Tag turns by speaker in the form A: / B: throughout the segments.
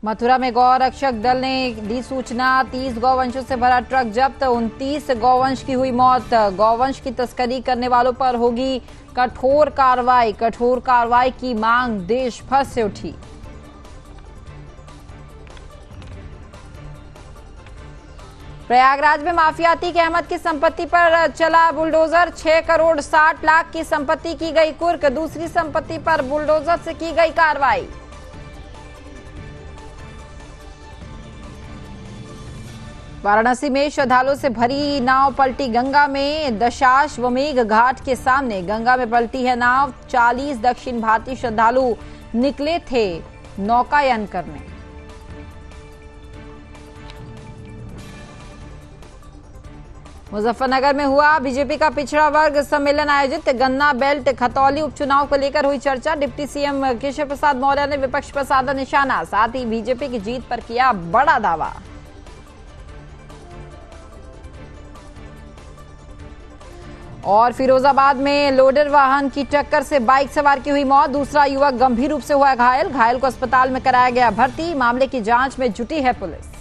A: मथुरा में गौ रक्षक दल ने दी सूचना, 30 गौवंशों से भरा ट्रक जब्त, 29 गौवंश की हुई मौत। गौवंश की तस्करी करने वालों पर होगी कठोर कार्रवाई। कठोर कार्रवाई की मांग देश भर से उठी। प्रयागराज में माफिया अतीक अहमद की संपत्ति पर चला बुलडोजर, 6 करोड़ 60 लाख की संपत्ति की गई कुर्क। दूसरी संपत्ति पर बुलडोजर से की गई कार्रवाई। वाराणसी में श्रद्धालुओं से भरी नाव पलटी गंगा में। दशाश्वमेध घाट के सामने गंगा में पलटी है नाव। 40 दक्षिण भारतीय श्रद्धालु निकले थे नौकायन करने। मुजफ्फरनगर में हुआ बीजेपी का पिछड़ा वर्ग सम्मेलन आयोजित। गन्ना बेल्ट खतौली उपचुनाव को लेकर हुई चर्चा। डिप्टी सीएम केशव प्रसाद मौर्य ने विपक्ष पर साधा निशाना, साथ ही बीजेपी की जीत पर किया बड़ा दावा। और फिरोजाबाद में लोडर वाहन की टक्कर से बाइक सवार की हुई मौत। दूसरा युवक गंभीर रूप से हुआ घायल। घायल को अस्पताल में कराया गया भर्ती। मामले की जांच में जुटी है पुलिस।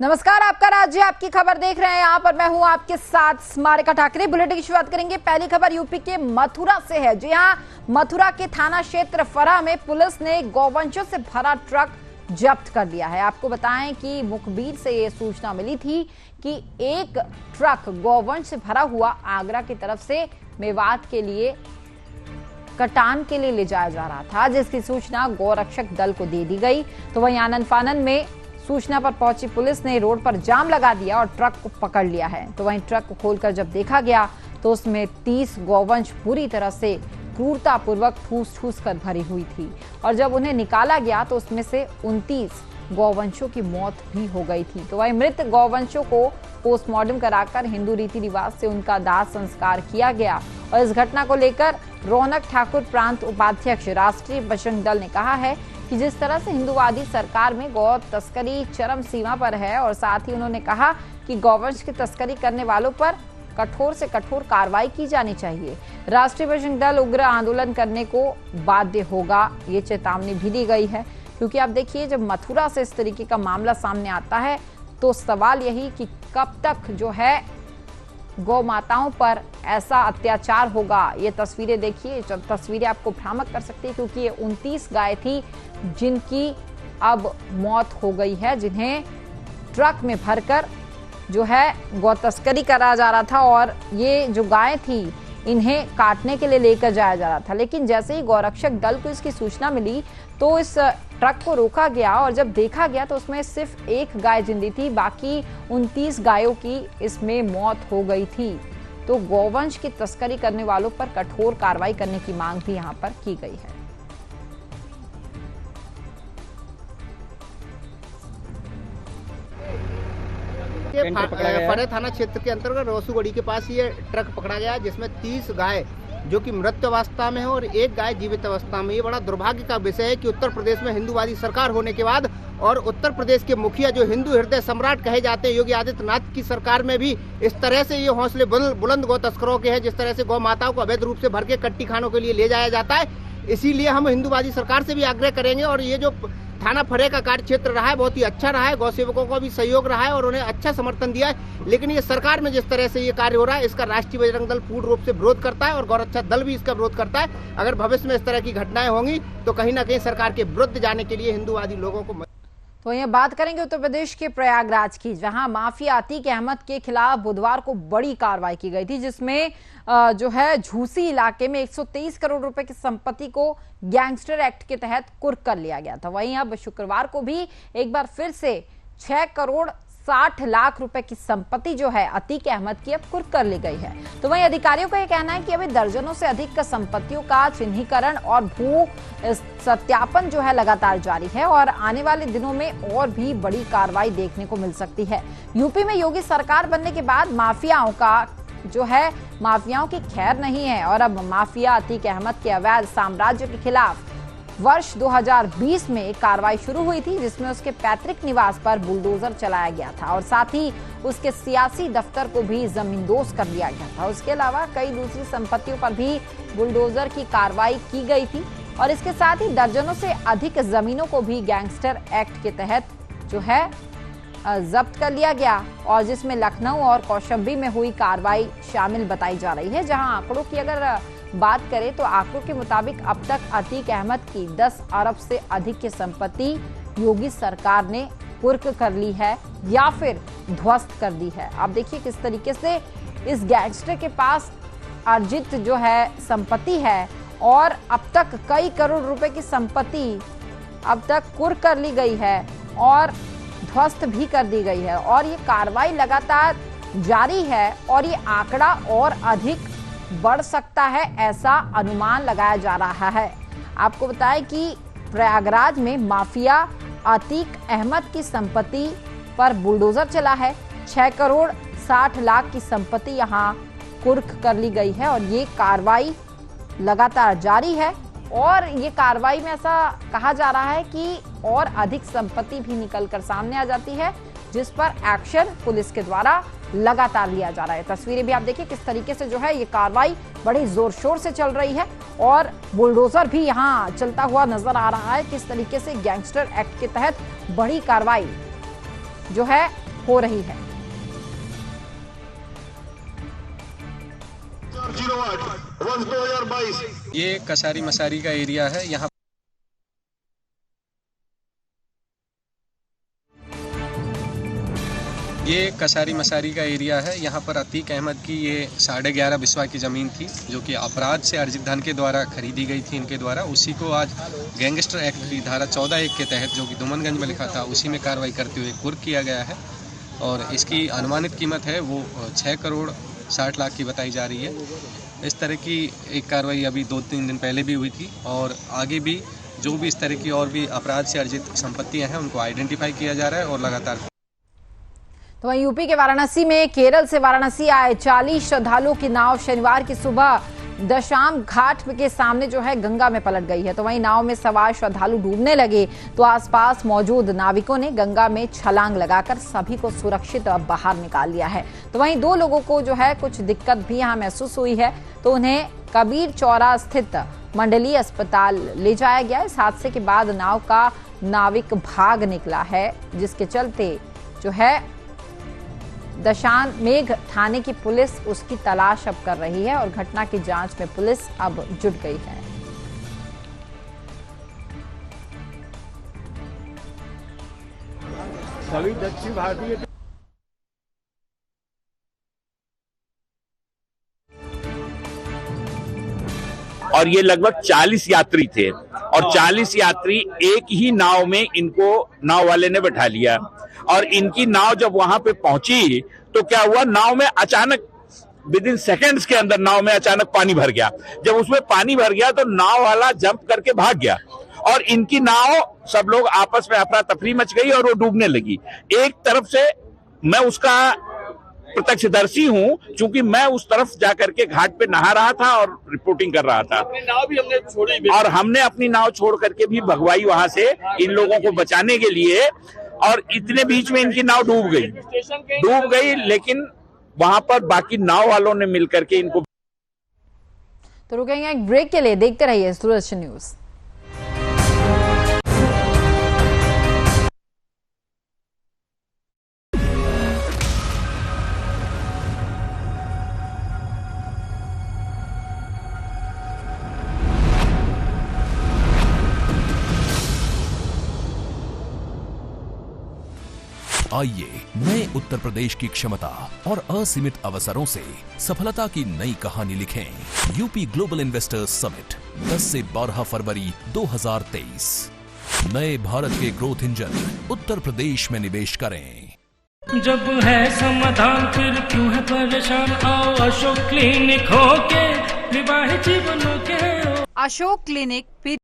A: नमस्कार, आपका राज्य आपकी खबर देख रहे हैं। यहाँ पर मैं हूं आपके साथ स्मारिका ठाकरे। बुलेटिन की शुरुआत करेंगे। पहली खबर यूपी के मथुरा से है। जी हां, मथुरा के थाना क्षेत्र फरा में पुलिस ने गौवंशों से भरा ट्रक जब्त कर लिया है। आपको बताएं कि मुखबिर से ये सूचना मिली थी कि एक ट्रक गौवंश से भरा हुआ आगरा की तरफ से मेवात के लिए कटान के लिए ले जाया जा रहा था, जिसकी सूचना गौरक्षक दल को दे दी गई। तो वहीं आनन फानन में सूचना पर पहुंची पुलिस ने रोड पर जाम लगा दिया और ट्रक को पकड़ लिया है। तो वहीं ट्रक को खोलकर जब देखा गया तो उसमें 30 गौवंश पूरी तरह से क्रूरतापूर्वक ठूस कर भरी हुई थी। और जब उन्हें निकाला गया तो उसमें से 29 गौवंशों की मौत भी हो गई थी। तो वहीं मृत गौवंशों को पोस्टमार्टम कराकर हिंदू रीति रिवाज से उनका दाह संस्कार किया गया। और इस घटना को लेकर रौनक ठाकुर, प्रांत उपाध्यक्ष, राष्ट्रीय बजरंग दल ने कहा है कि जिस तरह से हिंदूवादी सरकार में गौ तस्करी चरम सीमा पर है, और साथ ही उन्होंने कहा कि गौवंश की तस्करी करने वालों पर कठोर से कठोर कार्रवाई की जानी चाहिए। राष्ट्रीय बजरंग दल उग्र आंदोलन करने को बाध्य होगा, ये चेतावनी भी दी गई है। क्योंकि आप देखिए, जब मथुरा से इस तरीके का मामला सामने आता है तो सवाल यही कि कब तक जो है गौ माताओं पर ऐसा अत्याचार होगा। ये तस्वीरें देखिए, तस्वीरें आपको भ्रामक कर सकती है, क्योंकि ये 29 गाय थी जिनकी अब मौत हो गई है, जिन्हें ट्रक में भरकर जो है गौ तस्करी करा जा रहा था। और ये जो गाय थी इन्हें काटने के लिए लेकर जाया जा रहा था। लेकिन जैसे ही गौरक्षक दल को इसकी सूचना मिली तो इस ट्रक को रोका गया और जब देखा गया तो उसमें सिर्फ एक गाय जिंदी थी, बाकी 29 गायों की इसमें मौत हो गई थी। तो गौवंश की तस्करी करने वालों पर कठोर कार्रवाई करने की मांग भी यहाँ पर की गई है।
B: फरे थाना क्षेत्र के अंतर्गत रोसूगढ़ी के पास ये ट्रक पकड़ा गया, जिसमें 30 गाय जो कि मृत अवस्था में है और एक गाय जीवित अवस्था में। ये बड़ा दुर्भाग्य का विषय है कि उत्तर प्रदेश में हिंदूवादी सरकार होने के बाद और उत्तर प्रदेश के मुखिया जो हिंदू हृदय सम्राट कहे जाते हैं योगी आदित्यनाथ की सरकार में भी इस तरह से ये हौसले बुलंद गौ तस्करों के हैं, जिस तरह से गौ माताओं को अवैध रूप से भर के कट्टी खानों के लिए ले जाया जाता है। इसीलिए हम हिंदूवादी सरकार से भी आग्रह करेंगे। और ये जो थाना फरे का कार्य क्षेत्र रहा है बहुत ही अच्छा रहा है, गौ सेवकों को भी सहयोग रहा है और उन्हें अच्छा समर्थन दिया है। लेकिन ये सरकार में जिस तरह से ये कार्य हो रहा है इसका राष्ट्रीय बजरंग दल पूर्ण रूप से विरोध करता है और गौरक्षक दल भी इसका विरोध करता है। अगर भविष्य में इस तरह की घटनाएं होंगी तो कहीं ना कहीं सरकार के विरुद्ध जाने के लिए हिंदूवादी लोगों को।
A: तो ये बात करेंगे उत्तर प्रदेश के प्रयागराज की, जहां माफिया अतीक अहमद के खिलाफ बुधवार को बड़ी कार्रवाई की गई थी, जिसमें जो है झूसी इलाके में 123 करोड़ रुपए की संपत्ति को गैंगस्टर एक्ट के तहत कुर्क कर लिया गया था। वहीं अब शुक्रवार को भी एक बार फिर से 6 करोड़ 60 लाख रुपए की संपत्ति जो है अतीक अहमद की अब कुर्क कर ली गई है। तो वहीं अधिकारियों का यह कहना है कि अभी दर्जनों से अधिक संपत्तियों का चिन्हीकरण और भू सत्यापन जो है लगातार जारी है और आने वाले दिनों में और भी बड़ी कार्रवाई देखने को मिल सकती है। यूपी में योगी सरकार बनने के बाद माफियाओं का जो है माफियाओं की खैर नहीं है और अब माफिया अतीक अहमद के अवैध साम्राज्य के खिलाफ वर्ष 2020 में एक कार्रवाई शुरू हुई थी जिसमें उसके पैतृक निवास पर बुलडोजर चलाया गया था और साथ ही उसके सियासी दफ्तर को भी जमींदोज कर दिया गया था। उसके अलावा कई दूसरी संपत्तियों पर भी बुलडोजर की कार्रवाई की गई थी और इसके साथ ही दर्जनों से अधिक जमीनों को भी गैंगस्टर एक्ट के तहत जो है जब्त कर लिया गया और जिसमें लखनऊ और कौशाम्बी में हुई कार्रवाई शामिल बताई जा रही है। जहां आंकड़ों की अगर बात करें तो आंकड़ों के मुताबिक अब तक अतीक अहमद की 10 अरब से अधिक की संपत्ति योगी सरकार ने कुर्क कर ली है या फिर ध्वस्त कर दी है। आप देखिए किस तरीके से इस गैंगस्टर के पास अर्जित जो है संपत्ति है और अब तक कई करोड़ रुपए की संपत्ति अब तक कुर्क कर ली गई है और ध्वस्त भी कर दी गई है और ये कार्रवाई लगातार जारी है और ये आंकड़ा और अधिक बढ़ सकता है, ऐसा अनुमान लगाया जा रहा है। आपको बताएं कि प्रयागराज में माफिया अतीक अहमद की संपत्ति पर बुलडोजर चला है। 6 करोड़ 60 लाख की संपत्ति यहां कुर्क कर ली गई है और ये कार्रवाई लगातार जारी है और ये कार्रवाई में ऐसा कहा जा रहा है कि और अधिक संपत्ति भी निकलकर सामने आ जाती है जिस पर एक्शन पुलिस के द्वारा लगातार लिया जा रहा है। तस्वीरें भी आप देखिए किस तरीके से जो है ये कार्रवाई बड़ी जोर शोर से चल रही है और बुलडोजर भी यहाँ चलता हुआ नजर आ रहा है। किस तरीके से गैंगस्टर एक्ट के तहत बड़ी कार्रवाई जो है हो रही है।
C: 2022 ये कसारी मसारी का एरिया है। यहाँ ये कसारी मसारी का एरिया है। यहाँ पर अतीक अहमद की ये 11.5 बिस्वा की ज़मीन थी जो कि अपराध से अर्जित धन के द्वारा खरीदी गई थी इनके द्वारा। उसी को आज गैंगस्टर एक्ट की धारा 14(1) के तहत जो कि दुमनगंज में लिखा था उसी में कार्रवाई करते हुए कुर्क किया गया है और इसकी अनुमानित कीमत है वो 6 करोड़ 60 लाख की बताई जा रही है। इस तरह की एक कार्रवाई अभी 2-3 दिन पहले भी हुई थी और आगे भी जो भी इस तरह की और भी अपराध से अर्जित संपत्तियाँ हैं उनको आइडेंटिफाई किया जा रहा है और लगातार।
A: तो वहीं यूपी के वाराणसी में केरल से वाराणसी आए 40 श्रद्धालुओं की नाव शनिवार की सुबह दशाम घाट के सामने जो है गंगा में पलट गई है। तो वहीं नाव में सवार श्रद्धालु डूबने लगे तो आसपास मौजूद नाविकों ने गंगा में छलांग लगाकर सभी को सुरक्षित बाहर निकाल लिया है। तो वहीं 2 लोगों को जो है कुछ दिक्कत भी यहाँ महसूस हुई है तो उन्हें कबीर चौरा स्थित मंडलीय अस्पताल ले जाया गया। इस हादसे के बाद नाव का नाविक भाग निकला है जिसके चलते जो है दशामेघ थाने की पुलिस उसकी तलाश अब कर रही है और घटना की जांच में पुलिस अब जुट गई है।
D: सभी दक्षिण भारतीय और ये लगभग 40 यात्री थे और 40 यात्री एक ही नाव में इनको नाव वाले ने बैठा लिया और इनकी नाव जब वहां पे पहुंची तो क्या हुआ, नाव में अचानक विदिन सेकंड्स के अंदर नाव में अचानक पानी भर गया। जब उसमें पानी भर गया तो नाव वाला जंप करके भाग गया और इनकी नाव, सब लोग आपस में अफरा तफरी मच गई और वो डूबने लगी। एक तरफ से मैं उसका प्रत्यक्षदर्शी हूं क्योंकि मैं उस तरफ जाकर के घाट पे नहा रहा था और रिपोर्टिंग कर रहा था। अपनी नाव भी हमने छोड़ी और हमने अपनी नाव छोड़ करके भी भगवाई वहां से इन लोगों को बचाने के लिए और इतने बीच में इनकी नाव डूब गई लेकिन वहां पर बाकी नाव वालों ने मिलकर के इनको।
A: तो रुकेंगे एक ब्रेक के लिए, देखते रहिए दूरदर्शन न्यूज।
E: आइए नए उत्तर प्रदेश की क्षमता और असीमित अवसरों से सफलता की नई कहानी लिखें। यूपी ग्लोबल इन्वेस्टर्स समिट 10 से 12 फरवरी 2023। नए भारत के ग्रोथ इंजन उत्तर प्रदेश में निवेश करें।
F: जब है समाधान फिर क्यों है परेशान, आओ अशोक क्लिनिक होके विवाहित जीवनों के।
A: अशोक क्लिनिक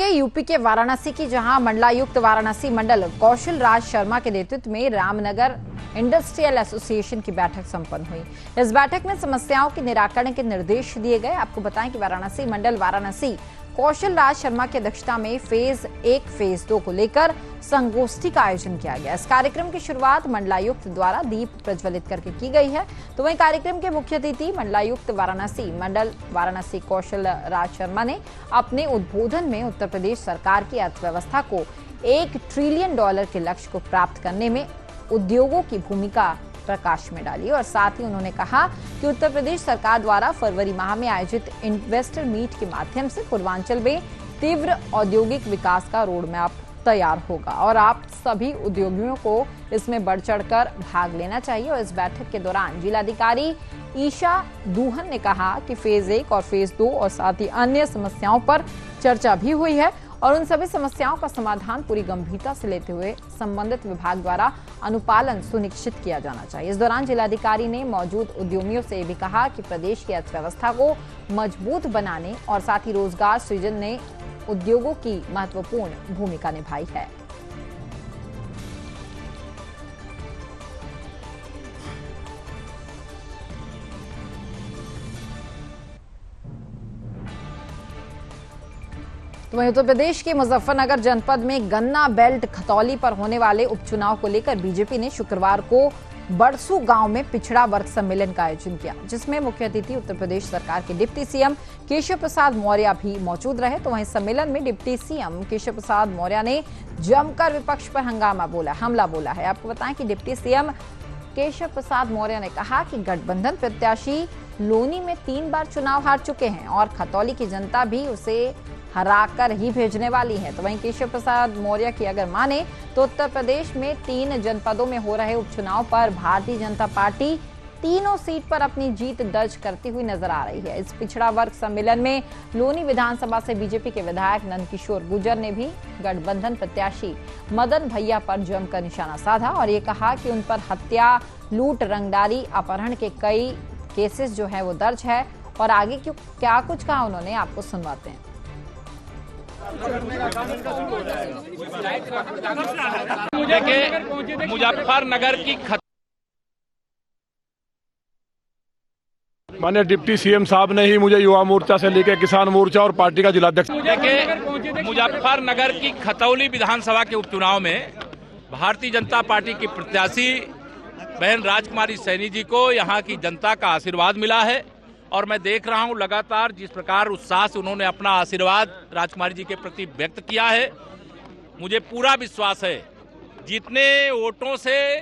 A: यूपी के वाराणसी की, जहां मंडलायुक्त वाराणसी मंडल कौशल राज शर्मा के नेतृत्व में रामनगर इंडस्ट्रियल एसोसिएशन की बैठक संपन्न हुई। इस बैठक में समस्याओं के निराकरण के निर्देश दिए गए। आपको बताएं कि वाराणसी मंडल वाराणसी कौशल राज शर्मा की अध्यक्षता में फेज 1 फेज 2 को लेकर संगोष्ठी का आयोजन किया गया। इस कार्यक्रम की शुरुआत मंडलायुक्त द्वारा दीप प्रज्वलित करके की गई है। तो वहीं कार्यक्रम के मुख्य अतिथि मंडलायुक्त मंडल वाराणसी कौशल राज शर्मा ने अपने उद्बोधन में उत्तर प्रदेश सरकार की अर्थव्यवस्था को $1 ट्रिलियन के लक्ष्य को प्राप्त करने में उद्योगों की भूमिका प्रकाश में डाली और साथ ही उन्होंने कहा कि उत्तर प्रदेश सरकार द्वारा फरवरी माह में आयोजित इन्वेस्टर मीट के माध्यम से पूर्वांचल में तीव्र औद्योगिक विकास का रोड मैप तैयार होगा और आप सभी उद्योगियों को इसमें बढ़ चढ़कर भाग लेना चाहिए। और इस बैठक के दौरान जिलाधिकारी ईशा दूहन ने कहा कि फेज 1 और फेज 2 और साथ ही अन्य समस्याओं पर चर्चा भी हुई है और उन सभी समस्याओं का समाधान पूरी गंभीरता से लेते हुए संबंधित विभाग द्वारा अनुपालन सुनिश्चित किया जाना चाहिए। इस दौरान जिलाधिकारी ने मौजूद उद्यमियों से भी कहा कि प्रदेश की अर्थव्यवस्था को मजबूत बनाने और साथ ही रोजगार सृजन में उद्योगों की महत्वपूर्ण भूमिका निभाई है। तो वहीं उत्तर प्रदेश के मुजफ्फरनगर जनपद में गन्ना बेल्ट खतौली पर होने वाले उपचुनाव को लेकर बीजेपी ने शुक्रवार को बड़सू गांव में पिछड़ा वर्ग सम्मेलन का आयोजन किया, जिसमें मुख्य अतिथि उत्तर प्रदेश सरकार के डिप्टी सीएम केशव प्रसाद मौर्य भी मौजूद रहे। तो वहीं सम्मेलन में डिप्टी सीएम केशव प्रसाद मौर्य ने जमकर विपक्ष पर हमला बोला है। आपको बताएं कि डिप्टी सीएम केशव प्रसाद मौर्य ने कहा कि गठबंधन प्रत्याशी लोनी में 3 बार चुनाव हार चुके हैं और खतौली की जनता भी उसे हराकर ही भेजने वाली है। तो वहीं केशव प्रसाद मौर्य की अगर माने तो उत्तर प्रदेश में 3 जनपदों में हो रहे उपचुनाव पर भारतीय जनता पार्टी तीनों सीट पर अपनी जीत दर्ज करती हुई नजर आ रही है। इस पिछड़ा वर्ग सम्मेलन में लोनी विधानसभा से बीजेपी के विधायक नंदकिशोर गुर्जर ने भी गठबंधन प्रत्याशी मदन भैया पर जमकर निशाना साधा और ये कहा कि उन पर हत्या, लूट, रंगदारी, अपहरण के कई केसेस जो है वो दर्ज है और आगे क्या कुछ कहा उन्होंने आपको सुनवाते हैं।
G: मुजफ्फरनगर की
H: माननीय डिप्टी सीएम साहब ने ही मुझे युवा मोर्चा से लेकर किसान मोर्चा और पार्टी का जिलाध्यक्ष।
G: मुजफ्फरनगर की खतौली विधानसभा के उपचुनाव में भारतीय जनता पार्टी की प्रत्याशी बहन राजकुमारी सैनी जी को यहां की जनता का आशीर्वाद मिला है और मैं देख रहा हूं लगातार जिस प्रकार उत्साह से उन्होंने अपना आशीर्वाद राजकुमारी जी के प्रति व्यक्त किया है। मुझे पूरा विश्वास है जितने वोटों से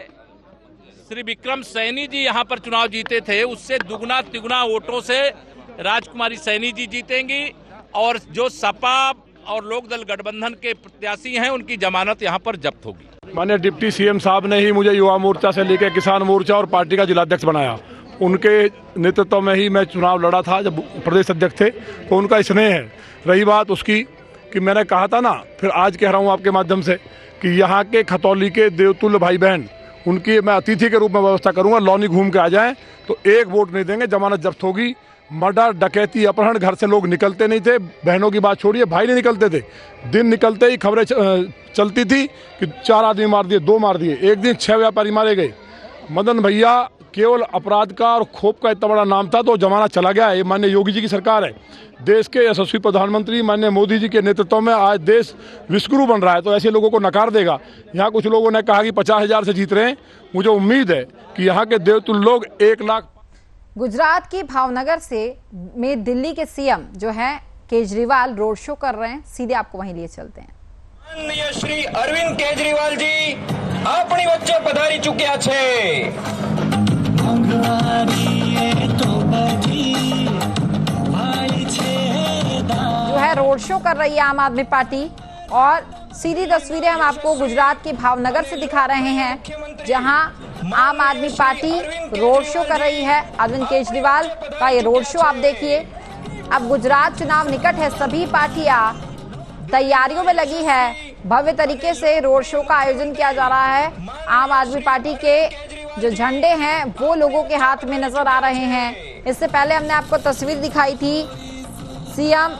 G: श्री विक्रम सैनी जी यहां पर चुनाव जीते थे उससे दुगना तिगुना वोटों से राजकुमारी सैनी जी जीतेंगी और जो सपा और लोकदल गठबंधन के प्रत्याशी हैं उनकी जमानत यहां पर जब्त होगी।
H: माननीय डिप्टी सीएम साहब ने ही मुझे युवा मोर्चा से लेकर किसान मोर्चा और पार्टी का जिलाध्यक्ष बनाया। उनके नेतृत्व में ही मैं चुनाव लड़ा था जब प्रदेश अध्यक्ष थे, तो उनका स्नेह है। रही बात उसकी कि मैंने कहा था ना, फिर आज कह रहा हूं आपके माध्यम से कि यहाँ के खतौली के देवतुल्य भाई बहन उनकी मैं अतिथि के रूप में व्यवस्था करूंगा। लौनी घूम के आ जाएं तो 1 वोट नहीं देंगे, जमानत जब्त होगी। मर्डर, डकैती, अपहरण, घर से लोग निकलते नहीं थे। बहनों की बात छोड़िए, भाई नहीं निकलते थे। दिन निकलते ही खबरें चलती थी कि 4 आदमी मार दिए, 2 मार दिए, एक दिन 6 व्यापारी मारे गए। मदन भैया केवल अपराध का और खोप का इतना बड़ा नाम था, तो जमाना चला गया। ये माननीय योगी जी की सरकार है। देश के यशस्वी प्रधानमंत्री माननीय मोदी जी के नेतृत्व में आज देश विश्वगुरु बन रहा है, तो ऐसे लोगों को नकार देगा। यहाँ कुछ लोगों ने कहा कि 50,000 से जीत रहे हैं। मुझे उम्मीद है कि यहाँ के देवतुल्य लोग 1 लाख।
A: गुजरात की भावनगर में दिल्ली के सीएम जो है केजरीवाल रोड शो कर रहे हैं। सीधे आपको वहीं लिए चलते हैं।
I: माननीय श्री अरविंद केजरीवाल जी अपनी वच्चे पधारी चुक्या छे।
A: जो है रोड शो कर रही है आम आदमी पार्टी और सीधी तस्वीरें हम आपको गुजरात के भावनगर से दिखा रहे हैं, जहां आम आदमी पार्टी रोड शो कर रही है। अरविंद केजरीवाल का ये रोड शो आप देखिए। अब गुजरात चुनाव निकट है, सभी पार्टियां तैयारियों में लगी है। भव्य तरीके से रोड शो का आयोजन किया जा रहा है। आम आदमी पार्टी के जो झंडे हैं वो लोगों के हाथ में नजर आ रहे हैं। इससे पहले हमने आपको तस्वीर दिखाई थी सीएम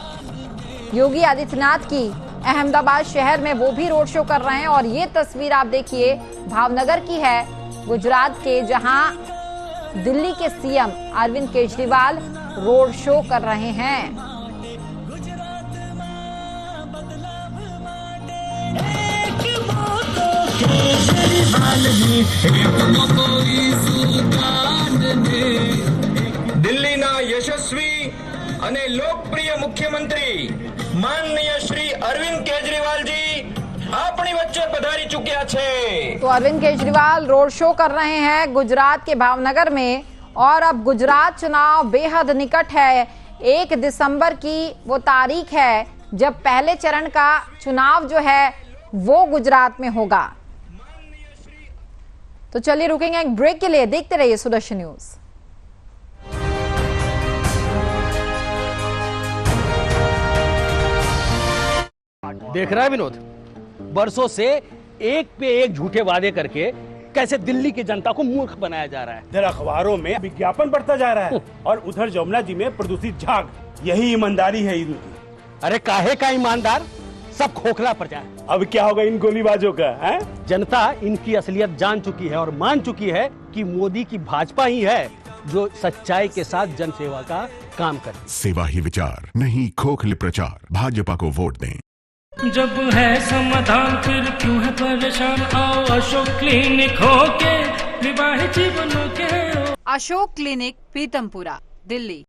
A: योगी आदित्यनाथ की, अहमदाबाद शहर में वो भी रोड शो कर रहे हैं। और ये तस्वीर आप देखिए भावनगर की है, गुजरात के, जहां दिल्ली के CM Arvind Kejriwal road show कर रहे हैं।
F: केजरीवाल जी
I: દિલ્હીના યશસ્વી અને લોકપ્રિય મુખ્યમંત્રી માનનીય શ્રી અરવિંદ કેજરીવાલજી આપણી વચ્ચે પધારી ચૂક્યા છે।
A: तो अरविंद केजरीवाल रोड शो कर रहे हैं गुजरात के भावनगर में, और अब गुजरात चुनाव बेहद निकट है। 1 दिसंबर की वो तारीख है जब पहले चरण का चुनाव जो है वो गुजरात में होगा। तो चलिए रुकेंगे एक ब्रेक के लिए, देखते रहिए सुदर्शन न्यूज।
J: देख रहा है विनोद, बरसों से एक पे एक झूठे वादे करके कैसे दिल्ली की जनता को मूर्ख बनाया जा रहा है।
K: इधर अखबारों में विज्ञापन बढ़ता जा रहा है और उधर जमुना जी में प्रदूषित झाग। यही ईमानदारी है इनकी।
J: अरे काहे का ईमानदार, सब खोखला प्रजा है।
K: अब क्या होगा इन गोलीबाजों का है?
J: जनता इनकी असलियत जान चुकी है और मान चुकी है कि मोदी की भाजपा ही है जो सच्चाई के साथ जनसेवा का काम करे।
L: सेवा ही विचार, नहीं खोखले प्रचार। भाजपा को वोट दें।
F: जब है समाधान फिर क्यों है परेशान, आओ अशोक क्लिनिक होके विवाहित जीवनों के।
M: अशोक क्लिनिक, पीतमपुरा, दिल्ली।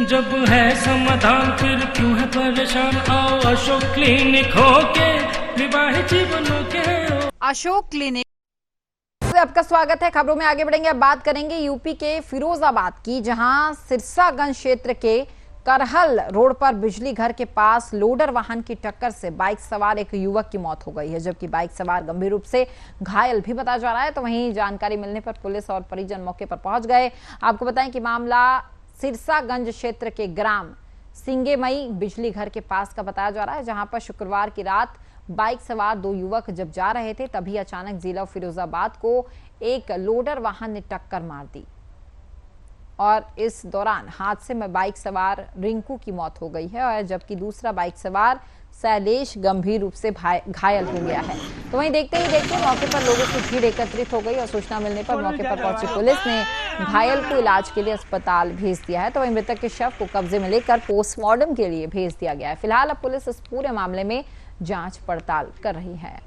F: जब है समाधान फिर क्यों है परेशान, आओ अशोक क्लिनिक होके विवाहित जीवनों के।
M: अशोक क्लिनिक।
A: आपका स्वागत है। खबरों में आगे बढ़ेंगे। अब बात करेंगे यूपी के फिरोजाबाद की, जहां सिरसागंज क्षेत्र के करहल रोड पर बिजली घर के पास लोडर वाहन की टक्कर से बाइक सवार एक युवक की मौत हो गई है, जबकि बाइक सवार गंभीर रूप से घायल भी बताया जा रहा है। तो वहीं जानकारी मिलने पर पुलिस और परिजन मौके पर पहुंच गए। आपको बताएं कि मामला सिरसागंज क्षेत्र के ग्राम सिंगेमई बिजली घर के पास का बताया जा रहा है, जहां पर शुक्रवार की रात बाइक सवार 2 युवक जब जा रहे थे, तभी अचानक जिला फिरोजाबाद को एक लोडर वाहन ने टक्कर मार दी और इस दौरान हादसे में बाइक सवार रिंकू की मौत हो गई है, और जबकि दूसरा बाइक सवार शैलेश गंभीर रूप से घायल हो गया है। तो वहीं देखते ही देखते मौके पर लोगों की भीड़ एकत्रित हो गई और सूचना मिलने पर मौके पर पहुंची पुलिस ने घायल को इलाज के लिए अस्पताल भेज दिया है। तो वहीं मृतक के शव को कब्जे में लेकर पोस्टमार्टम के लिए भेज दिया गया है। फिलहाल अब पुलिस इस पूरे मामले में जांच पड़ताल कर रही है।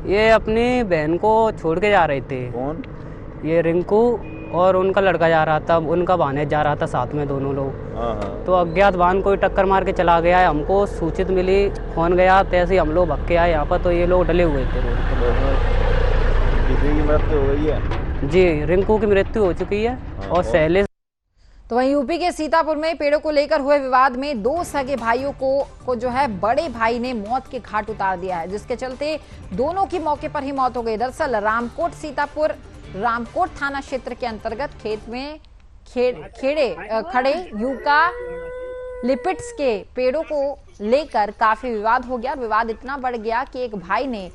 N: ये अपनी बहन को छोड़ के जा रहे थे। कौन? ये रिंकू और उनका लड़का जा रहा था, उनका भानेज जा रहा था साथ में, दोनों लोग। तो अज्ञात वाहन कोई टक्कर मार के चला गया है। हमको सूचित मिली, फोन गया, तैसे ही हम लोग भग के आए यहाँ पर। तो ये लोग डले हुए थे रोड पर।
O: किसी की मृत्यु हो गई है?
N: जी, रिंकू की मृत्यु हो चुकी है और शैलेश।
A: तो वहीं यूपी के सीतापुर में पेड़ों को लेकर हुए विवाद में 2 सगे भाइयों को जो है बड़े भाई ने मौत के घाट उतार दिया है, जिसके चलते दोनों की मौके पर ही मौत हो गई। दरअसल रामकोट थाना क्षेत्र के अंतर्गत खेत में खड़े यूका लिपिट्स के पेड़ों को लेकर काफी विवाद हो गया। विवाद इतना बढ़ गया कि एक भाई ने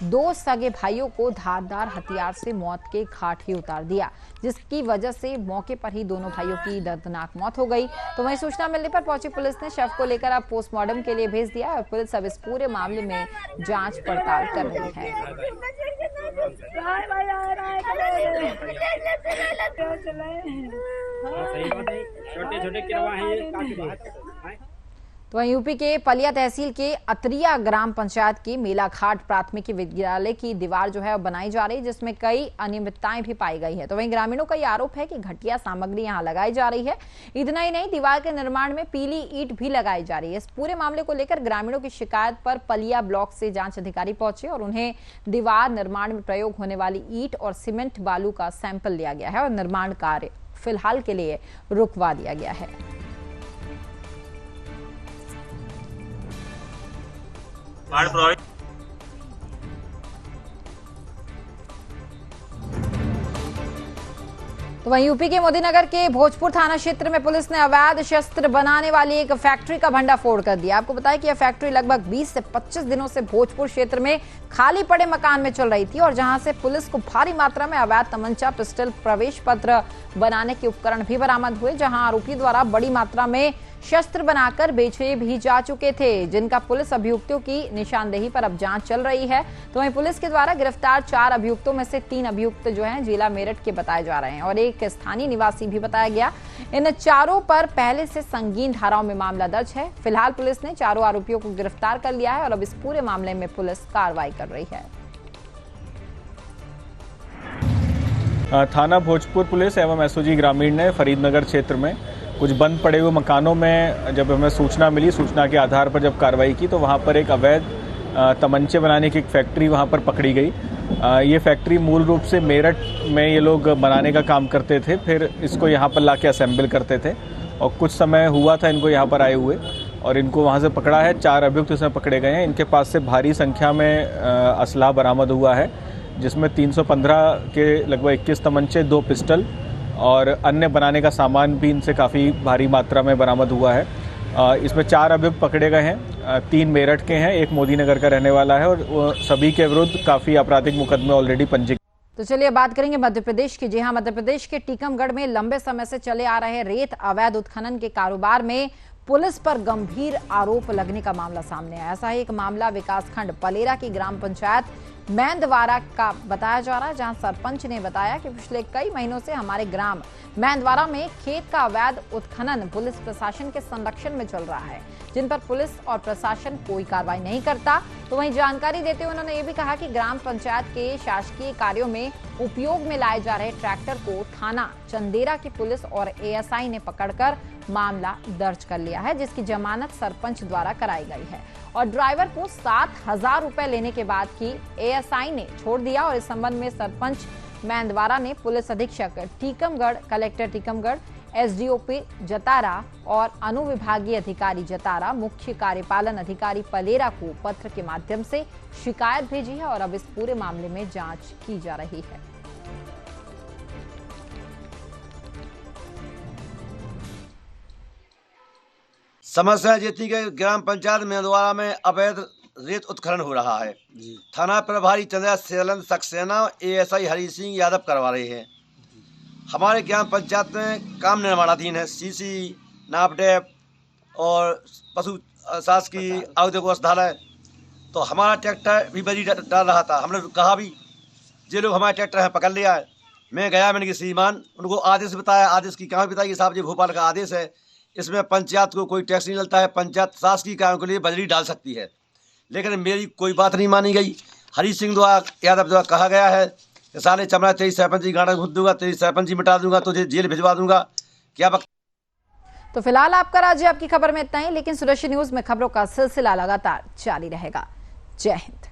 A: 2 सगे भाइयों को धारदार हथियार से मौत के घाट ही उतार दिया, जिसकी वजह से मौके पर ही दोनों भाइयों की दर्दनाक मौत हो गई। तो वहीं सूचना मिलने पर पहुंची पुलिस ने शव को लेकर अब पोस्टमार्टम के लिए भेज दिया और पुलिस अब इस पूरे मामले में जांच पड़ताल कर रही है। तो वहीं यूपी के पलिया तहसील के अतरिया ग्राम पंचायत की मेलाघाट प्राथमिक विद्यालय की दीवार जो है बनाई जा रही है, जिसमें कई अनियमितताएं भी पाई गई है। तो वहीं ग्रामीणों का यह आरोप है कि घटिया सामग्री यहां लगाई जा रही है। इतना ही नहीं, दीवार के निर्माण में पीली ईंट भी लगाई जा रही है। इस पूरे मामले को लेकर ग्रामीणों की शिकायत पर पलिया ब्लॉक से जांच अधिकारी पहुंचे और उन्हें दीवार निर्माण में प्रयोग होने वाली ईंट और सीमेंट बालू का सैंपल लिया गया है और निर्माण कार्य फिलहाल के लिए रुकवा दिया गया है। तो वहीं यूपी के मोदीनगर के भोजपुर थाना क्षेत्र में पुलिस ने अवैध शस्त्र बनाने वाली एक फैक्ट्री का भंडाफोड़ कर दिया। आपको बताया कि यह फैक्ट्री लगभग 20 से 25 दिनों से भोजपुर क्षेत्र में खाली पड़े मकान में चल रही थी और जहां से पुलिस को भारी मात्रा में अवैध तमंचा, पिस्टल, प्रवेश पत्र बनाने के उपकरण भी बरामद हुए। जहां आरोपी द्वारा बड़ी मात्रा में शस्त्र बनाकर बेचे भी जा चुके थे, जिनका पुलिस अभियुक्तों की निशानदेही पर अब जांच चल रही है। तो वहीं पुलिस के द्वारा गिरफ्तार 4 अभियुक्तों में से 3 अभियुक्त जो हैं जिला मेरठ के बताए जा रहे हैं और एक स्थानीय निवासी भी बताया गया। इन चारों पर पहले से संगीन धाराओं में मामला दर्ज है। फिलहाल पुलिस ने चारों आरोपियों को गिरफ्तार कर लिया है और अब इस पूरे मामले में पुलिस कार्रवाई कर रही है।
P: थाना भोजपुर पुलिस एवं एसओजी ग्रामीण ने फरीदनगर क्षेत्र में कुछ बंद पड़े हुए मकानों में जब हमें सूचना मिली, सूचना के आधार पर जब कार्रवाई की तो वहां पर एक अवैध तमंचे बनाने की एक फैक्ट्री वहां पर पकड़ी गई। ये फैक्ट्री मूल रूप से मेरठ में ये लोग बनाने का काम करते थे, फिर इसको यहाँ पर लाके असेंबल करते थे और कुछ समय हुआ था इनको यहाँ पर आए हुए और इनको वहाँ से पकड़ा है। 4 अभियुक्त इसमें पकड़े गए हैं। इनके पास से भारी संख्या में असलाह बरामद हुआ है, जिसमें 315 के लगभग 21 तमंचे, 2 पिस्टल और अन्य बनाने का सामान भी इनसे काफ़ी भारी मात्रा में बरामद हुआ है। इसमें 4 अभियुक्त पकड़े गए हैं, 3 मेरठ के हैं, 1 मोदी नगर का रहने वाला है और सभी के विरुद्ध काफ़ी आपराधिक मुकदमे ऑलरेडी पंजीकृत।
A: तो चलिए बात करेंगे मध्य प्रदेश की। जी हां, मध्य प्रदेश के टीकमगढ़ में लंबे समय से चले आ रहे रेत अवैध उत्खनन के कारोबार में पुलिस पर गंभीर आरोप लगने का मामला सामने आया। ऐसा ही एक मामला विकासखंड पलेरा की ग्राम पंचायत मैंदवारा का बताया जा रहा है, जहां सरपंच ने बताया कि पिछले कई महीनों से हमारे ग्राम मैंदवारा में खेत का अवैध उत्खनन पुलिस प्रशासन के संरक्षण में चल रहा है, जिन पर पुलिस और प्रशासन कोई कार्रवाई नहीं करता। तो वहीं जानकारी देते हुए उन्होंने ये भी कहा कि ग्राम पंचायत के शासकीय कार्यों में उपयोग में लाए जा रहे ट्रैक्टर को थाना चंदेरा की पुलिस और एएसआई ने पकड़कर मामला दर्ज कर लिया है, जिसकी जमानत सरपंच द्वारा कराई गई है और ड्राइवर को 7,000 रुपए लेने के बाद की एएसआई ने छोड़ दिया। और इस संबंध में सरपंच मैंदवारा ने पुलिस अधीक्षक टीकमगढ़, कलेक्टर टीकमगढ़, एसडीओपी जतारा और अनुविभागीय अधिकारी जतारा, मुख्य कार्यपालन अधिकारी पलेरा को पत्र के माध्यम से शिकायत भेजी है और अब इस पूरे मामले में जांच की जा रही है।
Q: समस्या ये थी कि ग्राम पंचायत मैंदवारा में अवैध रेत उत्खनन हो रहा है। थाना प्रभारी चंद्रा सेलन सक्सेना एएसआई हरी सिंह यादव करवा रहे हैं। हमारे ग्राम पंचायत में काम निर्माणाधीन है, सीसी, नापडेप और पशु शासकीय औद्योगिक औषधालय। तो हमारा ट्रैक्टर भी बजी डाल रहा था। हमने कहा भी ये लोग हमारे ट्रैक्टर है पकड़ लिया है। मैं गया, मैंने कि श्रीमान उनको आदेश बताया, आदेश की कहाँ बताइए साहब, ये भोपाल का आदेश है, इसमें पंचायत को कोई टैक्स नहीं लगता है, पंचायत शासकीय कार्यों के लिए बजरी डाल सकती है। लेकिन मेरी कोई बात नहीं मानी गई। हरी सिंह द्वारा यादव द्वारा कहा गया है कि साले चमड़ा तेरी सरपंच जी गाड़ा घुस दूंगा, तेरी सरपंच जी मिटा दूंगा, तुझे जेल भिजवा दूंगा। क्या
A: तो फिलहाल आपका राज्य आपकी खबर में इतना ही, लेकिन सुरक्षित न्यूज में खबरों का सिलसिला लगातार जारी रहेगा। जय हिंद।